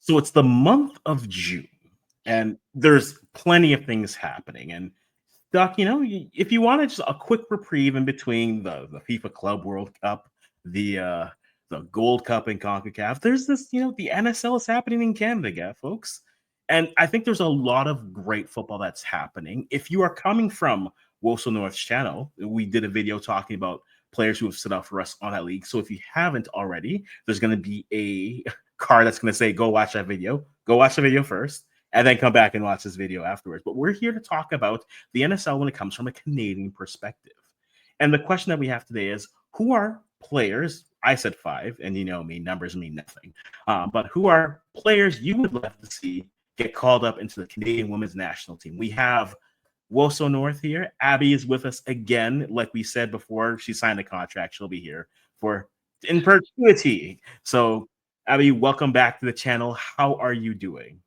So it's the month of June, and there's plenty of things happening. And Doc, if you wanted just a quick reprieve in between the FIFA Club World Cup, the Gold Cup in CONCACAF, there's this, the NSL is happening in Canada, yeah, folks. And I think there's a lot of great football that's happening. If you are coming from WosoNorth's channel, we did a video talking about players who have stood out for us on that league. So if you haven't already, there's going to be a card that's going to say, go watch that video. Go watch the video first, and then come back and watch this video afterwards. But we're here to talk about the NSL when it comes from a Canadian perspective. And the question that we have today is, who are players? I said five, and you know me, numbers mean nothing. But who are players you would love to see get called up into the Canadian women's national team? We have WosoNorth here. Abby is with us again. Like we said before, she signed a contract. She'll be here for in perpetuity. So, Abby, welcome back to the channel. How are you doing?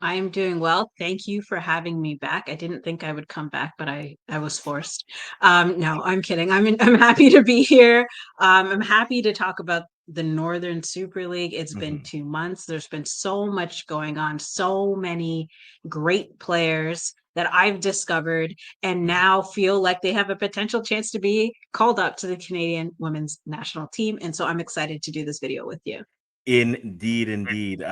I am doing well. Thank you for having me back. I didn't think I would come back, but I was forced. No, I'm kidding. I'm happy to be here. I'm happy to talk about the Northern Super League. It's been Mhm. 2 months. There's been so much going on, so many great players that I've discovered and now feel like they have a potential chance to be called up to the Canadian women's national team. And so I'm excited to do this video with you. Indeed, indeed.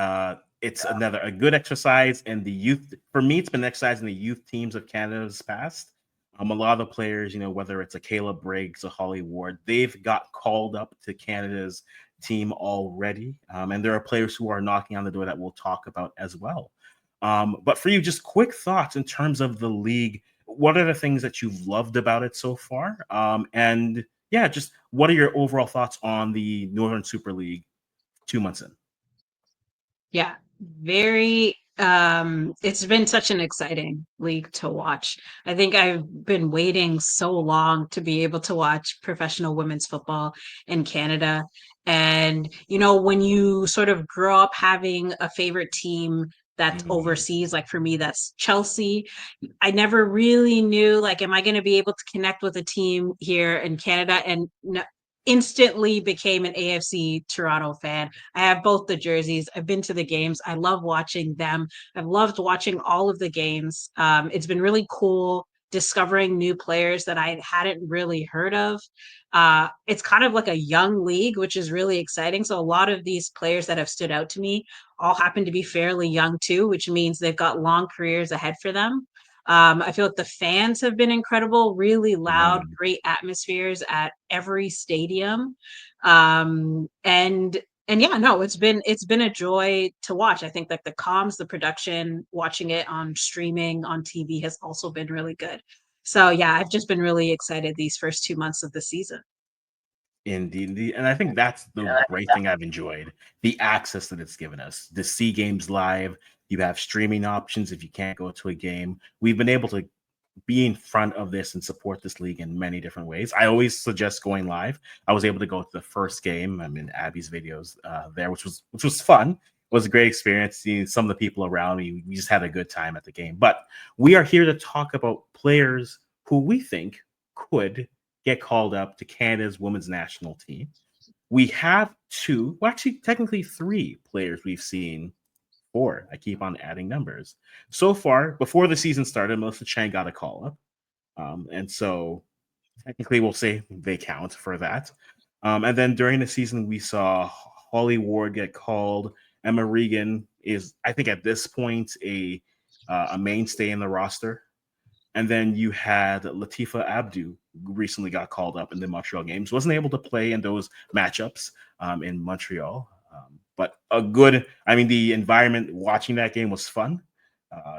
It's another a good exercise in the youth. For me, it's been an exercise in the youth teams of Canada's past. A lot of the players, whether it's a Caleb Briggs, a Holly Ward, they've got called up to Canada's team already. And there are players who are knocking on the door that we'll talk about as well. But for you, just quick thoughts in terms of the league. What are the things that you've loved about it so far? And yeah, just what are your overall thoughts on the Northern Super League 2 months in? Yeah, very it's been such an exciting league to watch. I think I've been waiting so long to be able to watch professional women's football in Canada. And when you sort of grow up having a favorite team that's Mhm. overseas, like for me, that's Chelsea. I never really knew, like, am I going to be able to connect with a team here in Canada? And instantly became an AFC Toronto fan. I have both the jerseys. I've been to the games. I love watching them. I've loved watching all of the games. It's been really cool discovering new players that I hadn't really heard of. It's kind of like a young league, which is really exciting. So a lot of these players that have stood out to me all happen to be fairly young too, which means they've got long careers ahead for them. I feel like the fans have been incredible, really loud, Mhm. great atmospheres at every stadium. And yeah, no, it's been a joy to watch. I think like the comms, the production, watching it on streaming on TV has also been really good. So yeah, I've just been really excited these first 2 months of the season. Indeed, indeed. And I think that's the great thing I've enjoyed, the access that it's given us to see games live. You have streaming options if you can't go to a game. We've been able to be in front of this and support this league in many different ways. I always suggest going live. I was able to go to the first game. I'm in Abby's videos there, which was fun. It was a great experience seeing some of the people around me. We just had a good time at the game. But we are here to talk about players who we think could get called up to Canada's women's national team. We have two, well, actually, technically three players we've seen. Four. I keep on adding numbers. So far, before the season started, Melissa Chang got a call up. And so technically we'll say they count for that. And then during the season, we saw Holly Ward get called. Emma Regan is, I think, at this point a mainstay in the roster. And then you had Latifa Abdu recently got called up in the Montreal games. Wasn't able to play in those matchups in Montreal. But a good, I mean, the environment watching that game was fun.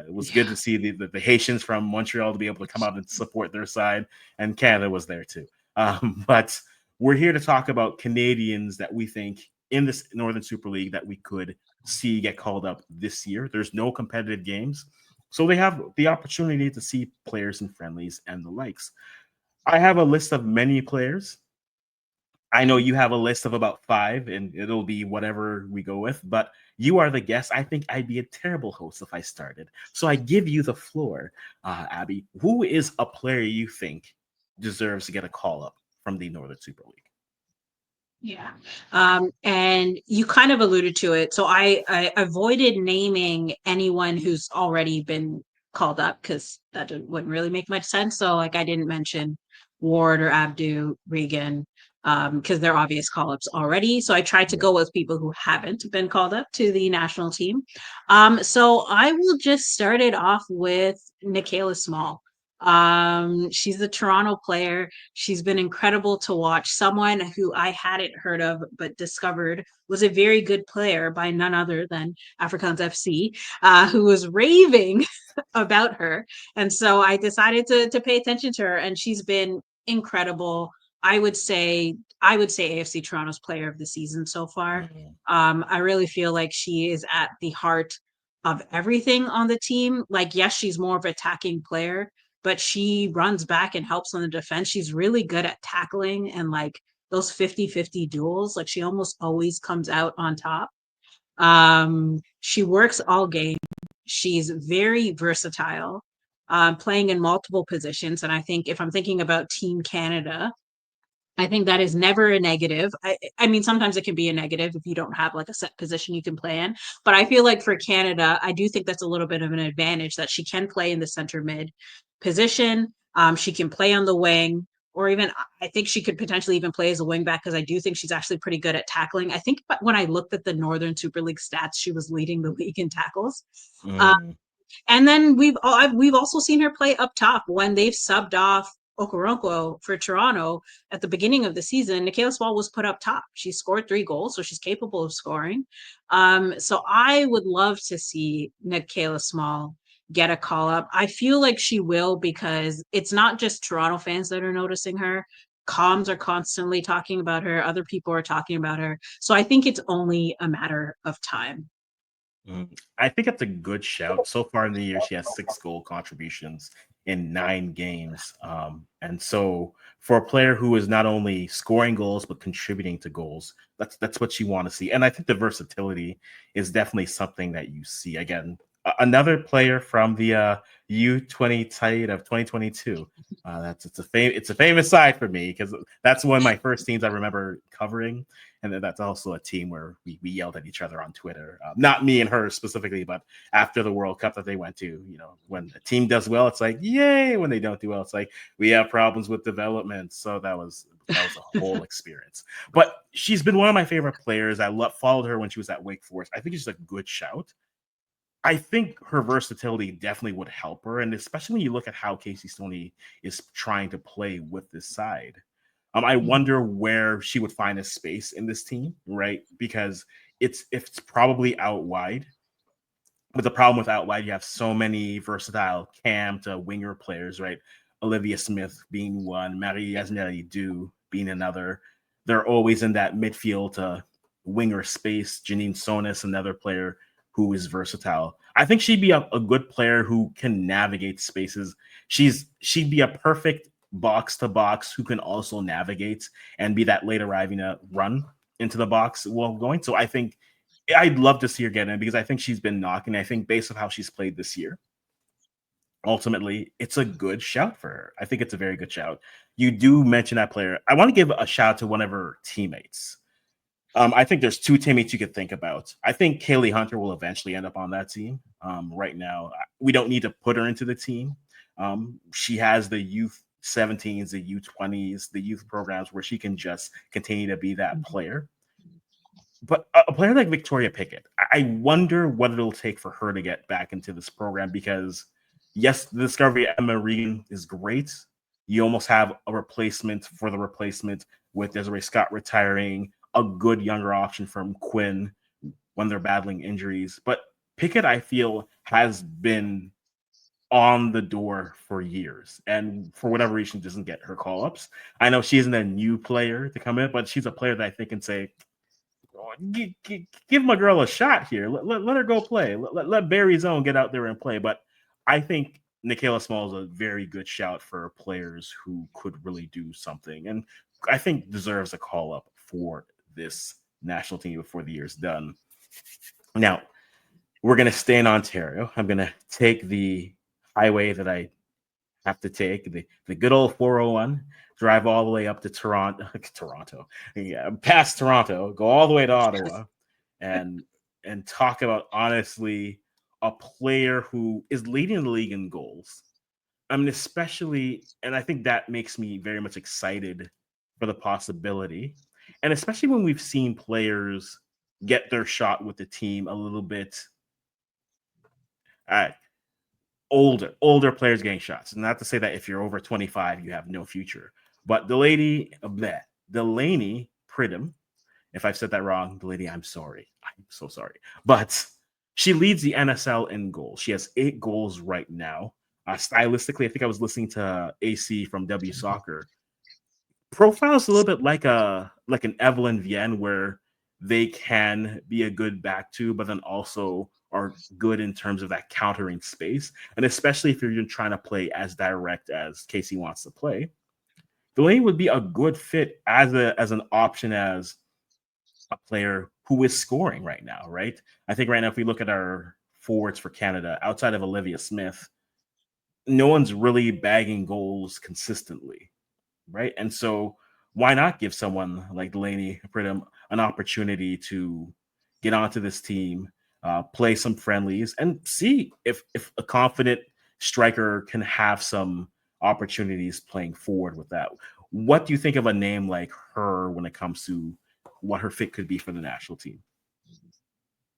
It was good to Yeah. see the Haitians from Montreal to be able to come out and support their side, and Canada was there too. But we're here to talk about Canadians that we think in this Northern Super League that we could see get called up this year. There's no competitive games, so they have the opportunity to see players in friendlies and the likes. I have a list of many players. I know you have a list of about five, and it'll be whatever we go with, but you are the guest. I think I'd be a terrible host if I started. So I give you the floor, Abby. Who is a player you think deserves to get a call up from the Northern Super League? Yeah. And you kind of alluded to it. So I avoided naming anyone who's already been called up because wouldn't really make much sense. So like I didn't mention Ward or Abdu, Regan, because they're obvious call ups already. So I tried to Right. go with people who haven't been called up to the national team. So I will just start it off with Nikayla Small. She's a Toronto player. She's been incredible to watch. Someone who I hadn't heard of but discovered was a very good player by none other than Afrikaans FC, who was raving about her. And so I decided to pay attention to her, and she's been incredible. I would say AFC Toronto's player of the season so far. Mhm. I really feel like she is at the heart of everything on the team. Like, yes, she's more of an attacking player, but she runs back and helps on the defense. She's really good at tackling and like those 50-50 duels. Like she almost always comes out on top. She works all game. She's very versatile, playing in multiple positions. And I think if I'm thinking about Team Canada, I think that is never a negative. I mean, sometimes it can be a negative if you don't have like a set position you can play in. But I feel like for Canada, I do think that's a little bit of an advantage that she can play in the center mid position. She can play on the wing, or even I think she could potentially even play as a wing back because I do think she's actually pretty good at tackling. I think when I looked at the Northern Super League stats, she was leading the league in tackles. Uh, Mm. and then we've also seen her play up top when they've subbed off Okoronkwo for Toronto at the beginning of the season. Nikayla Small was put up top. She scored 3 goals, so she's capable of scoring. So I would love to see Nikayla Small get a call up. I feel like she will because it's not just Toronto fans that are noticing her. Comms are constantly talking about her. Other people are talking about her. So I think it's only a matter of time. I think it's a good shout. So far in the year, she has 6 goal contributions in 9 games. And so for a player who is not only scoring goals but contributing to goals, that's what you want to see. And I think the versatility is definitely something that you see. Again, another player from the U20 tight of 2022. It's a famous side for me because that's one of my first teams I remember covering, and then that's also a team where we yelled at each other on Twitter. Not me and her specifically, but after the World Cup that they went to, when a team does well, it's like yay. When they don't do well, it's like we have problems with development. So that was a whole experience. But she's been one of my favorite players. Followed her when she was at Wake Forest. I think she's a good shout. I think her versatility definitely would help her, and especially when you look at how Casey Stoney is trying to play with this side. I wonder where she would find a space in this team, right? Because it's probably out wide. But the problem with out wide, you have so many versatile cam to winger players, right? Olivia Smith being one, Marie Yasneli Du being another. They're always in that midfield to winger space. Janine Sonis, another player who is versatile. I think she'd be a good player who can navigate spaces. She'd be a perfect box to box who can also navigate and be that late arriving run into the box while going. So I think I'd love to see her get in because I think she's been knocking. I think based on how she's played this year, ultimately, it's a good shout for her. I think it's a very good shout. You do mention that player. I want to give a shout to one of her teammates. I think there's 2 teammates you could think about. I think Kaylee Hunter will eventually end up on that team. Right now, we don't need to put her into the team. She has the youth 17s, the U20s, the youth programs where she can just continue to be that player. But a player like Victoria Pickett, I wonder what it'll take for her to get back into this program because, yes, the discovery of Emma Regan is great. You almost have a replacement for the replacement with Desiree Scott retiring, a good younger option from Quinn when they're battling injuries. But Pickett, I feel, has been on the door for years. And for whatever reason, doesn't get her call ups. I know she isn't a new player to come in, but she's a player that I think can say, give my girl a shot here. Let her go play. Let Barry Zone get out there and play. But I think Nikayla Small is a very good shout for players who could really do something, and I think deserves a call up for this national team before the year's done. Now we're gonna stay in Ontario. I'm gonna take the highway that I have to take the good old 401, drive all the way up to Toronto, Toronto, yeah, past Toronto, go all the way to Ottawa, and talk about honestly a player who is leading the league in goals. I mean, especially, and I think that makes me very much excited for the possibility, and especially when we've seen players get their shot with the team a little bit. Uh, older players getting shots. Not to say that if you're over 25, you have no future. But Delaney Pridham, if I've said that wrong, Delaney, I'm sorry. I'm so sorry. But she leads the NSL in goals. She has 8 goals right now. Stylistically, I think I was listening to AC from W Soccer. Profiles a little bit like an Evelyn Vienne, where they can be a good back two, but then also are good in terms of that countering space. And especially if you're trying to play as direct as Casey wants to play, Delaney would be a good fit as an option as a player who is scoring right now, right? I think right now, if we look at our forwards for Canada, outside of Olivia Smith, no one's really bagging goals consistently, right? And so why not give someone like Delaney Pridham an opportunity to get onto this team, play some friendlies, and see if a confident striker can have some opportunities playing forward with that. What do you think of a name like her when it comes to what her fit could be for the national team?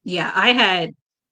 Yeah, I had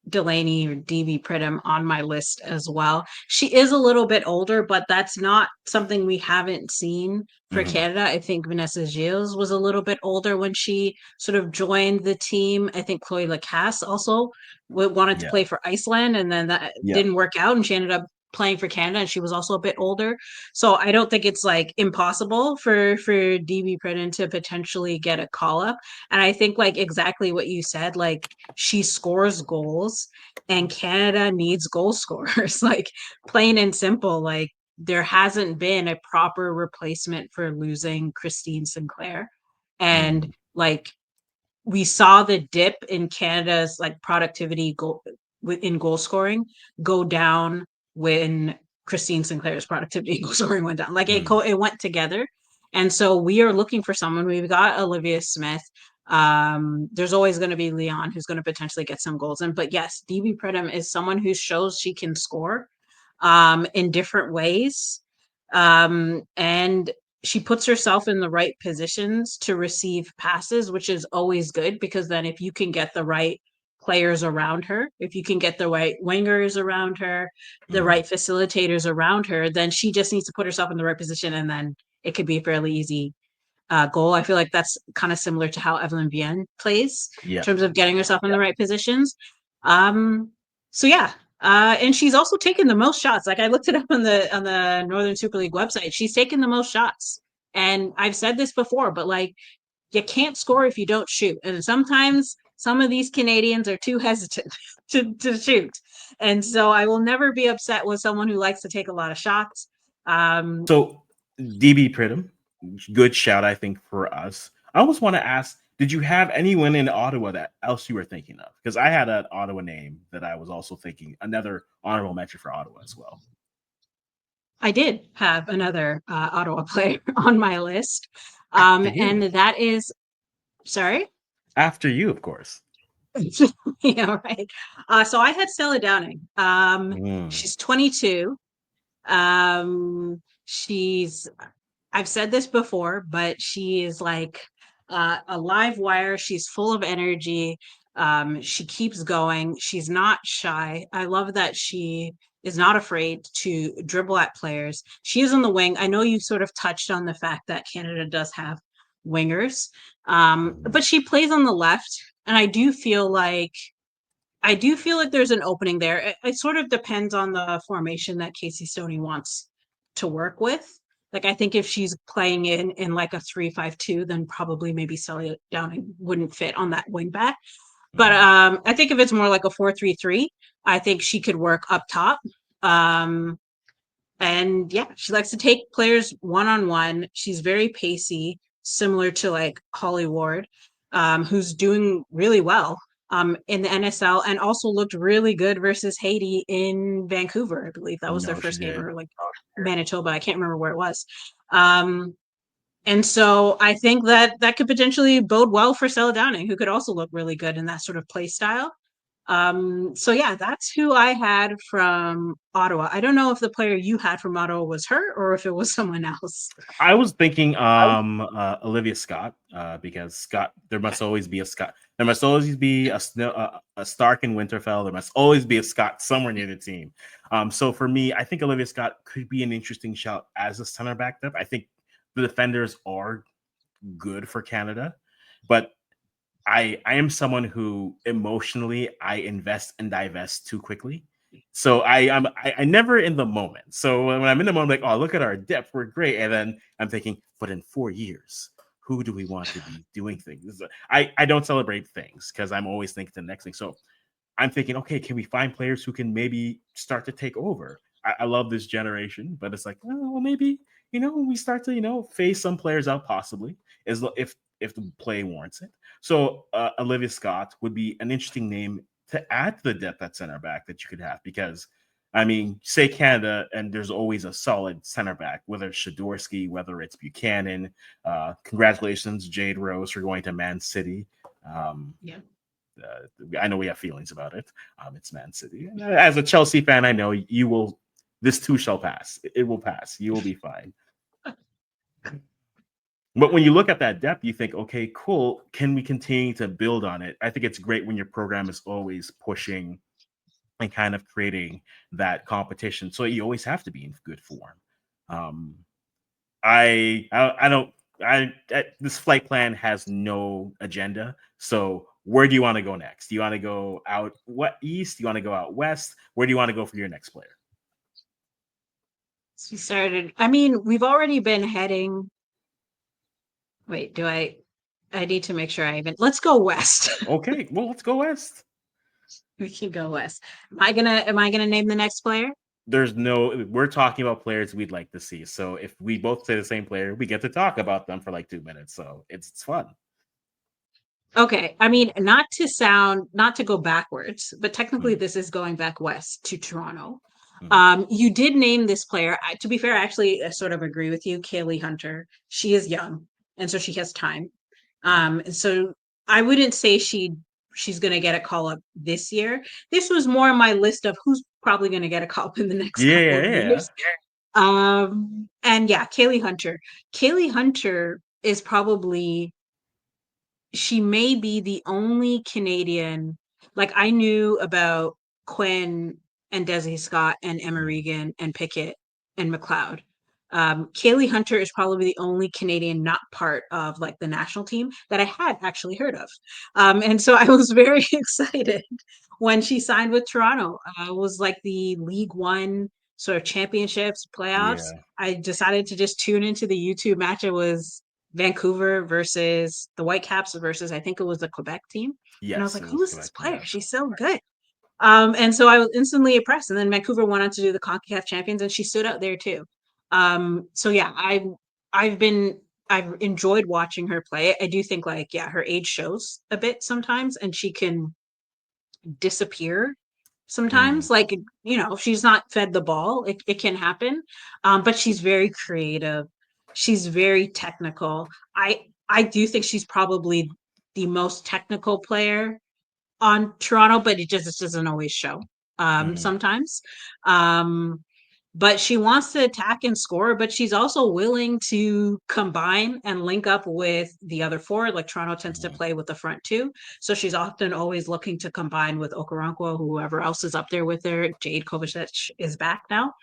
Delaney or DB Pridham on my list as well. She is a little bit older, but that's not something we haven't seen for Mm-hmm. Canada. I think Vanessa Gilles was a little bit older when she sort of joined the team. I think Chloe Lacasse also wanted to Yeah. play for Iceland, and then that Yeah. didn't work out, and she ended up playing for Canada, and she was also a bit older. So I don't think it's like impossible for DB Pridham to potentially get a call up. And I think like exactly what you said, like she scores goals and Canada needs goal scorers. Like plain and simple, like there hasn't been a proper replacement for losing Christine Sinclair. And Mm-hmm. like we saw the dip in Canada's like productivity goal in goal scoring go down when Christine Sinclair's productivity in goal scoring went down. Like Mm-hmm. it went together. And so we are looking for someone. We've got Olivia Smith. There's always going to be Leon who's going to potentially get some goals in. But yes, DB Pridham is someone who shows she can score in different ways. And she puts herself in the right positions to receive passes, which is always good because then if you can get the right players around her, if you can get the right wingers around her, the Mm-hmm. right facilitators around her, then she just needs to put herself in the right position and then it could be a fairly easy goal. I feel like that's kind of similar to how Evelyn Vienne plays in Yeah. terms of getting herself in the right positions. Um, so yeah, and she's also taken the most shots. Like I looked it up on the Northern Super League website. She's taken the most shots, and I've said this before, but like you can't score if you don't shoot, and sometimes some of these Canadians are too hesitant to shoot, and so I will never be upset with someone who likes to take a lot of shots. Um, So DB Pridham, good shout, I think, for us. I almost want to ask, did you have anyone in Ottawa that else you were thinking of? Because I had an Ottawa name that I was also thinking, another honorable mention for Ottawa as well. I did have another Ottawa player on my list, After and you. that is sorry. After you, of course. Yeah, right. So I had Stella Downing. Mm, She's 22. She's I've said this before, but she is like a live wire. She's full of energy. She keeps going. She's not shy. I love that she is not afraid to dribble at players. She is on the wing. I know you sort of touched on the fact that Canada does have wingers, mhm, but she plays on the left, and I do feel like there's an opening there. It sort of depends on the formation that Casey Stoney wants to work with. Like I think if she's playing in like a 3-5-2, then probably maybe Celia Downing wouldn't fit on that wing back. But mhm, I think if it's more like a 4-3-3, I think she could work up top. Um, and yeah, she likes to take players one on one. She's very pacey, similar to like Holly Ward, who's doing really well in the NSL, and also looked really good versus Haiti in Vancouver. I believe that was their No, she first game, did. or like Manitoba. I can't remember where it was. Um, and so I think that that could potentially bode well for Stella Downing, who could also look really good in that sort of play style. So yeah, that's who I had from Ottawa. I don't know if the player you had from Ottawa was her or if it was someone else. I was thinking Olivia Scott, because Scott, there Okay. must always be a Scott. There must always be a Stark in Winterfell. There must always be a Scott somewhere near the team. So for me, I think Olivia Scott could be an interesting shout as a center back depth. I think the defenders are good for Canada, but I am someone who emotionally I invest and divest too quickly. So I never in the moment. So when I'm in the moment, I'm like, oh, look at our depth, we're great. And then I'm thinking, but in 4 years, who do we want to be doing things? I don't celebrate things because I'm always thinking the next thing. So I'm thinking, okay, can we find players who can maybe start to take over? I love this generation, but it's like, oh, well, maybe we start to phase some players out possibly, as if the play warrants it. So Olivia Scott would be an interesting name to add to the depth at center back that you could have, because I mean, say Canada, and there's always a solid center back, whether it's Shadorsky, whether it's Buchanan. Congratulations, Jade Rose, for going to Man City. Um, Yeah. I know we have feelings about it. It's Man City. As a Chelsea fan, I know you will. This too shall pass. It will pass. You will be fine. But when you look at that depth, you think, okay, cool. Can we continue to build on it? I think it's great when your program is always pushing and kind of creating that competition. So you always have to be in good form. Um, I don't this flight plan has no agenda. So where do you want to go next? Do you want to go out what east? Do you want to go out west? Where do you want to go for your next player? So we started, I mean, we've already been heading. Wait, I need to make sure I even, let's go west. Okay, well, let's go west. We can go west. Am I gonna name the next player? We're talking about players we'd like to see. So if we both say the same player, we get to talk about them for like 2 minutes. So it's fun. Okay. I mean, not to go backwards, but technically Mm, this is going back west to Toronto. mm, You did name this player. To be fair, I actually sort of agree with you, Kaylee Hunter. She is young, and so she has time. mm. And so I wouldn't say she's going to get a call up this year. This was more on my list of who's probably going to get a call up in the next Yeah, couple yeah, of yeah. years. And yeah, Kaylee Hunter. Kaylee Hunter is probably she may be the only Canadian. Like I knew about Quinn and Desi Scott and Emma Mm, Regan and Pickett and McLeod. Kaylee Hunter is probably the only Canadian not part of like the national team that I had actually heard of. And so I was very excited when she signed with Toronto. It was like the League One sort of championships playoffs. yeah. I decided to just tune into the YouTube match. It was Vancouver versus the Whitecaps versus I think it was the Quebec team. And I was Yes, like, it who was is this correct. player? Yeah. She's so good. And so I was instantly impressed. And then Vancouver went on to do the CONCACAF champions and she stood out there too. So yeah, I've been I've enjoyed watching her play. I do think like, yeah, her age shows a bit sometimes and she can disappear Mm, sometimes. Like, if she's not fed the ball, it can happen. But she's very creative. She's very technical. I do think she's probably the most technical player on Toronto, but it just doesn't always show mm, sometimes. Um, but she wants to attack and score, but she's also willing to combine and link up with the other forward. Like Toronto tends to mm. play with the front two. So she's often always looking to combine with Okoronkwo, whoever else is up there with her. Jade Kovacic is back now.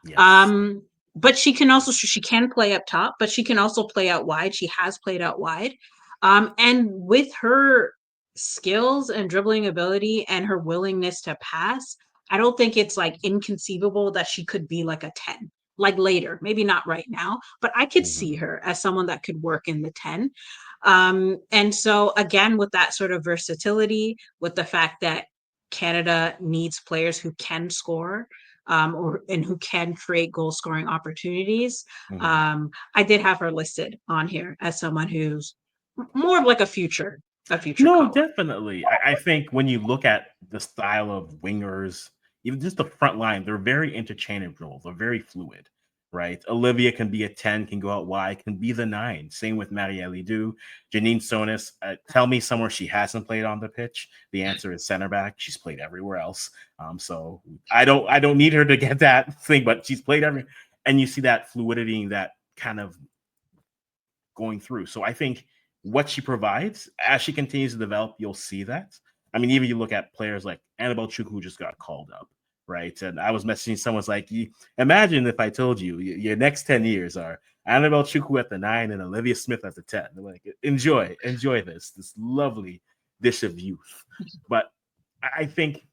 Yes. Um, but she can play up top, but she can also play out wide. She has played out wide. And with her skills and dribbling ability and her willingness to pass, I don't think it's like inconceivable that she could be like a 10, like later, maybe not right now, but I could see Mm-hmm. her as someone that could work in the 10. And so again, with that sort of versatility, with the fact that Canada needs players who can score, and who can create goal scoring opportunities. Mm-hmm. I did have her listed on here as someone who's more of like a future a future No, color. definitely. I think when you look at the style of wingers, even just the front line, they're very interchangeable. They're very fluid, right? Olivia can be a 10, can go out wide, can be the 9. Same with Marielle Du. Janine Sonis, tell me somewhere she hasn't played on the pitch. The answer is center back. She's played everywhere else. So I don't need her to get that thing, but she's played every, and you see that fluidity, that kind of going through. So I think what she provides as she continues to develop, you'll see that. I mean, even you look at players like Annabelle Chuk, who just got called up, right? And I was messaging someone's like, imagine if I told you your next 10 years are Annabelle Chukwu at the 9 and Olivia Smith at the 10. They're like, enjoy this lovely dish of youth. But I think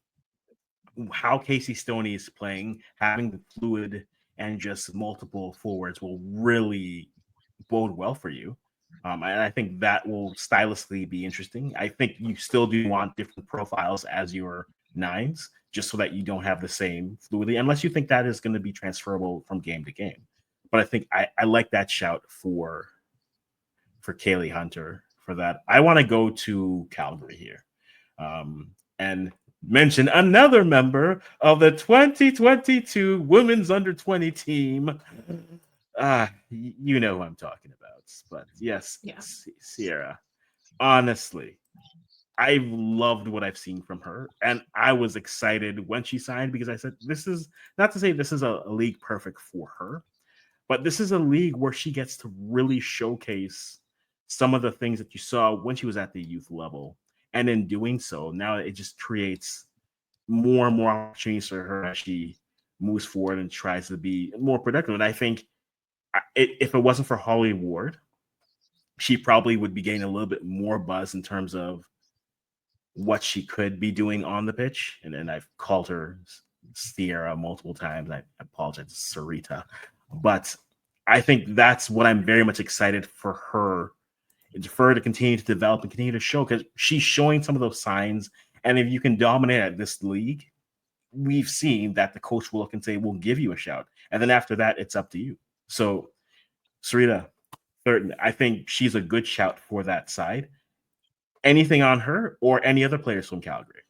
how Casey Stoney is playing, having the fluid and just multiple forwards will really bode well for you. And I think that will stylistically be interesting. I think you still do want different profiles as your 9s, just so that you don't have the same fluidity, unless you think that is going to be transferable from game to game. But I think I like that shout for Kaylee Hunter for that. I want to go to Calgary here, and mention another member of the 2022 Women's Under 20 team. You know who I'm talking about. But yes, Yeah. Sierra. Honestly, I've loved what I've seen from her, and I was excited when she signed because I said this is not to say this is a league perfect for her, but this is a league where she gets to really showcase some of the things that you saw when she was at the youth level, and in doing so, now it just creates more and more opportunities for her as she moves forward and tries to be more productive. And I think if it wasn't for Holly Ward, she probably would be getting a little bit more buzz in terms of what she could be doing on the pitch. And I've called her Sierra multiple times. I apologize, Sarita. But I think that's what I'm very much excited for her, for her to continue to develop and continue to show, because she's showing some of those signs. And if you can dominate at this league, we've seen that the coach will look and say, we'll give you a shout. And then after that, it's up to you. So, Sarita, third, I think she's a good shout for that side. Anything on her or any other players from Calgary?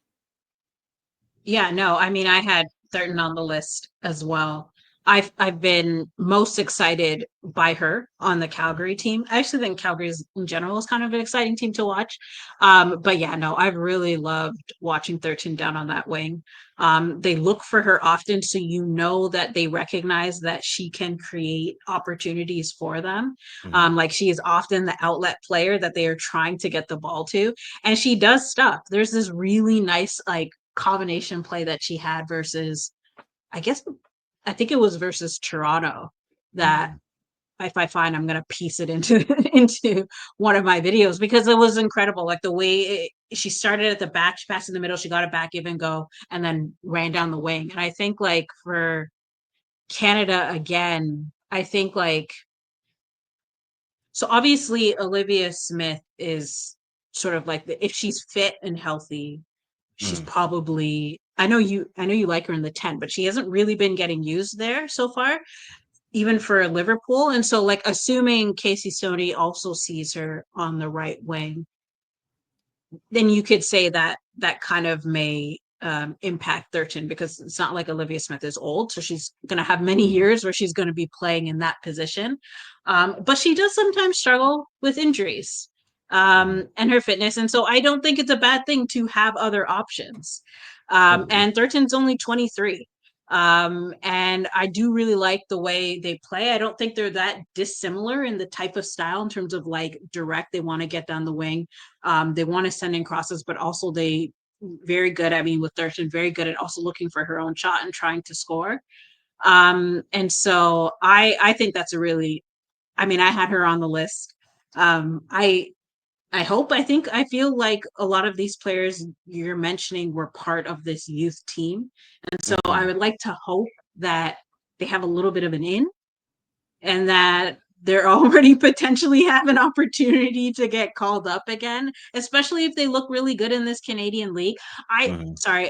Yeah, no, I mean, I had Thurton on the list as well. I've been most excited by her on the Calgary team. I actually think Calgary's in general is kind of an exciting team to watch. But yeah, no, I've really loved watching Thurton down on that wing. They look for her often, so you know that they recognize that she can create opportunities for them. Mm-hmm. Like she is often the outlet player that they are trying to get the ball to, and she does stuff. There's this really nice like combination play that she had versus, I guess, I think it was versus Toronto that Mm-hmm. if I find, I'm gonna piece it into into one of my videos because it was incredible. Like the way she started at the back, she passed in the middle, she got it back, give and go, and then ran down the wing. And I think like for Canada again, I think like so obviously Olivia Smith is sort of like if she's fit and healthy, she's Mm-hmm. probably I know you like her in the 10, but she hasn't really been getting used there so far, even for Liverpool. And so like assuming Casey Stoney also sees her on the right wing, then you could say that that kind of may impact Thurton because it's not like Olivia Smith is old, so she's going to have many Mm-hmm. years where she's going to be playing in that position. But she does sometimes struggle with injuries Mm-hmm. and her fitness, and so I don't think it's a bad thing to have other options. Agreed. And Thurton's only 23. And I do really like the way they play. I don't think they're that dissimilar in the type of style in terms of like direct. They want to get down the wing, they want to send in crosses, but also they very good. I mean, with Thurston, very good at also looking for her own shot and trying to score. And so I think that's a really, I mean, I had her on the list. I think I feel like a lot of these players you're mentioning were part of this youth team. And so I Mm-hmm. would like to hope that they have a little bit of an in and that they're already potentially have an opportunity to get called up again, especially if they look really good in this Canadian league. I Mm-hmm. sorry,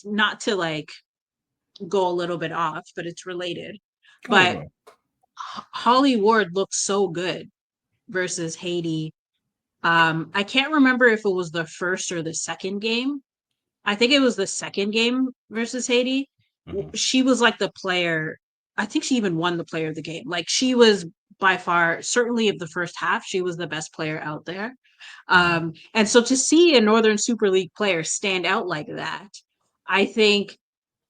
not to like go a little bit off, but it's related. Oh, But Holly Ward looks so good versus Haiti I can't remember if it was the first or the second game. I think it was the second game versus Haiti. Hmm. She was like the player. I think she even won the player of the game. Like she was by far, certainly of the first half, she was the best player out there. Hmm. And so to see a Northern Super League player stand out like that, I think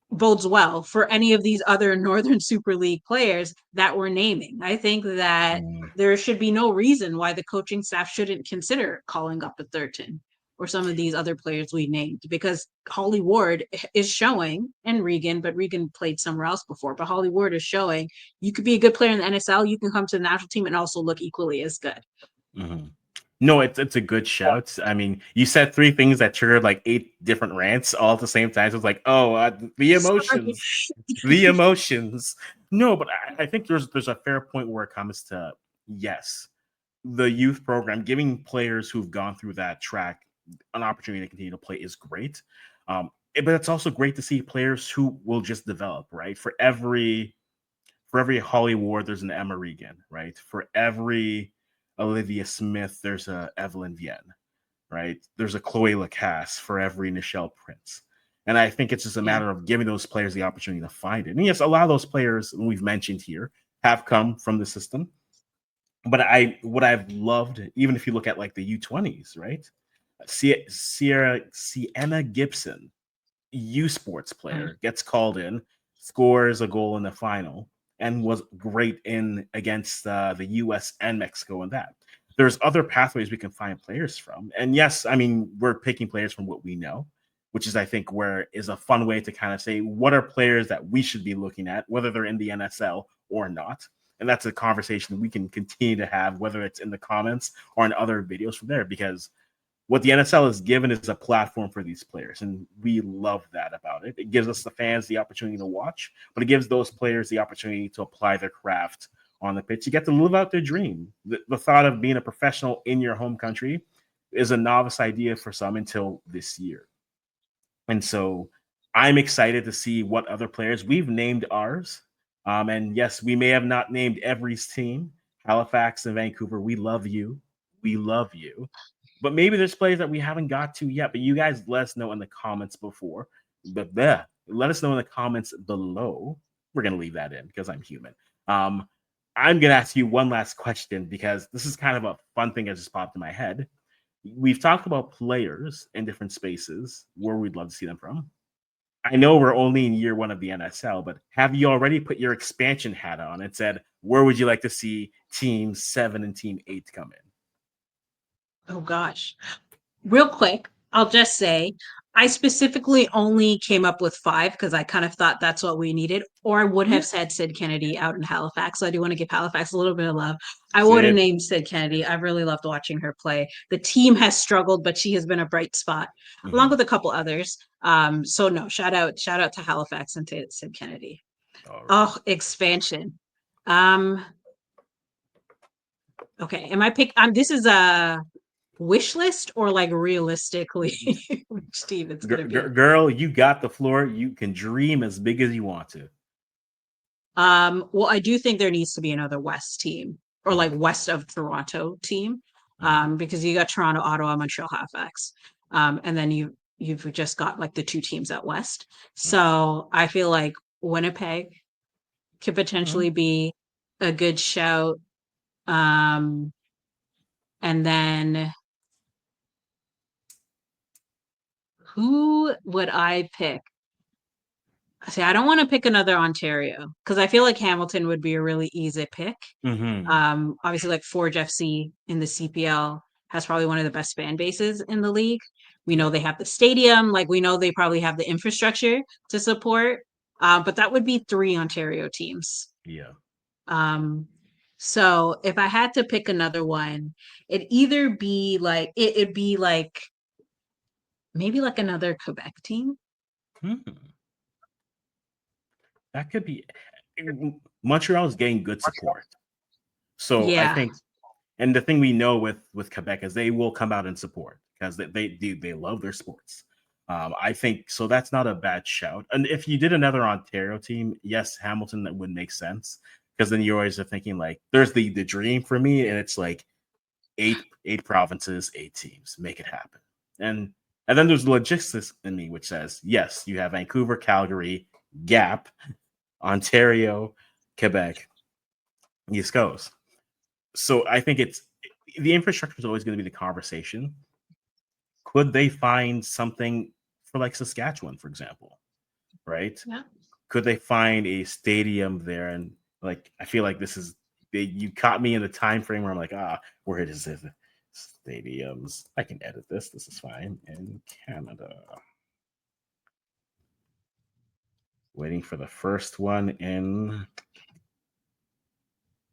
bodes well for any of these other Northern Super League players that we're naming. I think that Hmm. there should be no reason why the coaching staff shouldn't consider calling up a Thurton or some of these other players we named because Holly Ward is showing, and Regan, but Regan played somewhere else before, but Holly Ward is showing you could be a good player in the NSL, you can come to the national team and also look equally as good. Hmm. No, it's a good shout. I mean, you said three things that triggered like eight different rants all at the same time. So it's like, oh, the Sorry. emotions, the emotions. No, but I think there's a fair point where it comes to yes, the youth program giving players who've gone through that track an opportunity to continue to play is great. But it's also great to see players who will just develop. Right, for every Holly Ward, there's an Emma Regan, right? For every Olivia Smith, there's a Evelyn Vienne, right? There's a Chloe Lacasse for every Nichelle Prince. And I think it's just a Yeah. matter of giving those players the opportunity to find it. And yes, a lot of those players we've mentioned here have come from the system. But what I've loved, even if you look at like the U20s, right? Sienna Gibson, U Sports Mm. player, gets called in, scores a goal in the final, and was great in against the U.S. and Mexico in that. There's other pathways we can find players from, and yes, I mean we're picking players from what we know, which is I think where is a fun way to kind of say what are players that we should be looking at, whether they're in the NSL or not. And that's a conversation we can continue to have, whether it's in the comments or in other videos from there, because what the NSL has given is a platform for these players, and we love that about it. It gives us the fans the opportunity to watch, but it gives those players the opportunity to apply their craft on the pitch. You get to live out their dream. The thought of being a professional in your home country is a novice idea for some until this year. And so I'm excited to see what other players we've named ours. And yes, we may have not named every team. Halifax and Vancouver, we love you. We love you. But maybe there's players that we haven't got to yet. But you guys let us know in the comments before. But yeah, let us know in the comments below. We're gonna leave that in because I'm human. Um, I'm gonna ask you one last question because this is kind of a fun thing that just popped in my head. We've talked about players in different spaces where we'd love to see them from. I know we're only in year one of the NSL, but have you already put your expansion hat on and said, where would you like to see team 7 and team 8 come in? Oh gosh. Real quick, I'll just say I specifically only came up with five because I kind of thought that's what we needed, or I would have Yeah. said Sid Kennedy out in Halifax. So I do want to give Halifax a little bit of love. I would have Sid. named Sid Kennedy. I've really loved watching her play. The team has struggled, but she has been a bright spot, along Mhm. with a couple others. So no, shout out to Halifax and to Sid Kennedy. All right. Oh, expansion. Um, okay. Am I pick? This is a wish list or like realistically which team it's gonna be. Girl, you got the floor. You can dream as big as you want to. Well, I do think there needs to be another West team or like Mhm. west of Toronto team. Mhm. Because you got Toronto, Ottawa, Montreal, Halifax. And then you've just got like the two teams at West. So I feel like Winnipeg could Mhm. potentially be a good shout. Um, and then who would I pick? See, I don't want to pick another Ontario because I feel like Hamilton would be a really easy pick. Mhm. Obviously, like Forge FC in the CPL has probably one of the best fan bases in the league. We know Yeah. they have the stadium, like we know they probably have the infrastructure to support. But that would be three Ontario teams. Yeah. Um, so if I had to pick another one, it'd be like maybe like another Quebec team. Mhm. That could be. Montreal is getting good support, so I Yeah. think. And the thing we know with Quebec is they will come out and support because they love their sports. I think so. That's not a bad shout. And if you did another Ontario team, yes, Hamilton, that would make sense because then you always are thinking like, there's the dream for me, and it's like eight provinces, 8 teams. Make it happen. And then there's the logistics in me, which says, yes, you have Vancouver, Calgary, Gap, Ontario, Quebec, East Coast. So I think it's the infrastructure is always going to be the conversation. Could they find something for like Saskatchewan, for example, right? Yeah. Could they find a stadium there? And like, I feel like this is you caught me in the time frame where I'm like, where it is stadiums. I can edit this. This is fine. In Canada, waiting for the first one in.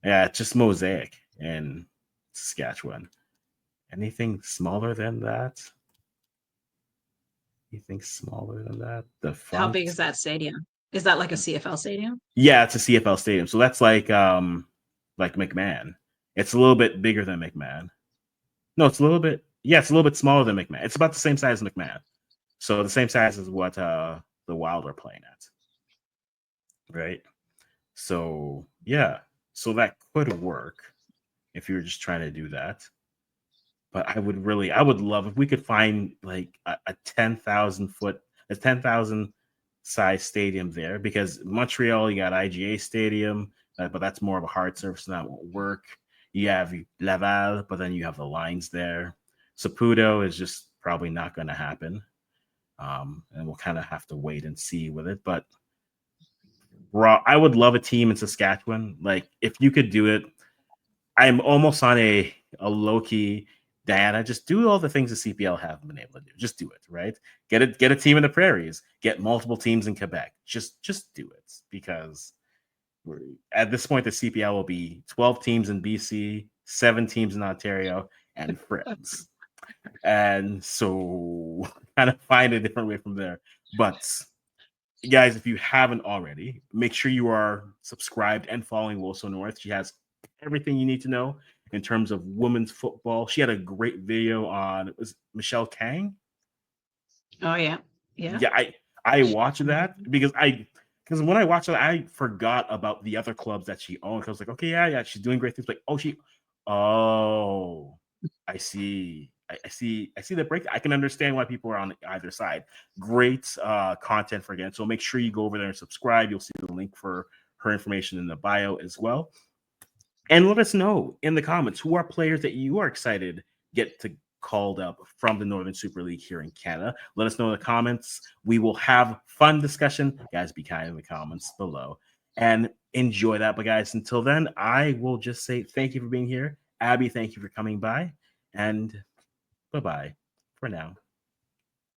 Yeah, it's just Mosaic in Saskatchewan. Anything smaller than that? Anything smaller than that? The How font. big is that stadium? Is that like a CFL stadium? Yeah, it's a CFL stadium. So that's like McMahon. It's a little bit bigger than McMahon. No, it's a little bit. Yeah, it's a little bit smaller than McMahon. It's about the same size as McMahon. So the same size as what the Wild are playing at. Right. So yeah. So that could work if you were just trying to do that. But I would love if we could find like a 10,000 size stadium there, because Montreal, you got IGA Stadium, but that's more of a hard surface and that won't work. You have Laval, but then you have the lines there. Saputo is just probably not going to happen. And we'll kind of have to wait and see with it. But I would love a team in Saskatchewan. Like, if you could do it, I'm almost on a low key. Diana, just do all the things the CPL haven't been able to do. Just do it, right? Get a team in the prairies. Get multiple teams in Quebec. Just do it, because at this point the CPL will be 12 teams in BC, 7 teams in Ontario, and friends. And so kind of find a different way from there. But guys, if you haven't already, make sure you are subscribed and following WosoNorth. She has everything you need to know in terms of women's football. She had a great video on, it was Michelle Kang. Oh yeah. Yeah. Yeah, I watched that because when I watched it, I forgot about the other clubs that she owned. I was like, okay, yeah, she's doing great things. Like, I see. I see the break. I can understand why people are on either side. Great content for again. So make sure you go over there and subscribe. You'll see the link for her information in the bio as well. And let us know in the comments who are players that you are excited get to called up from the Northern Super League here in Canada. Let us know in the comments. We will have fun discussion. Guys, be kind in the comments below and enjoy that. But guys, until then, I will just say thank you for being here. Abby, thank you for coming by. And bye-bye for now.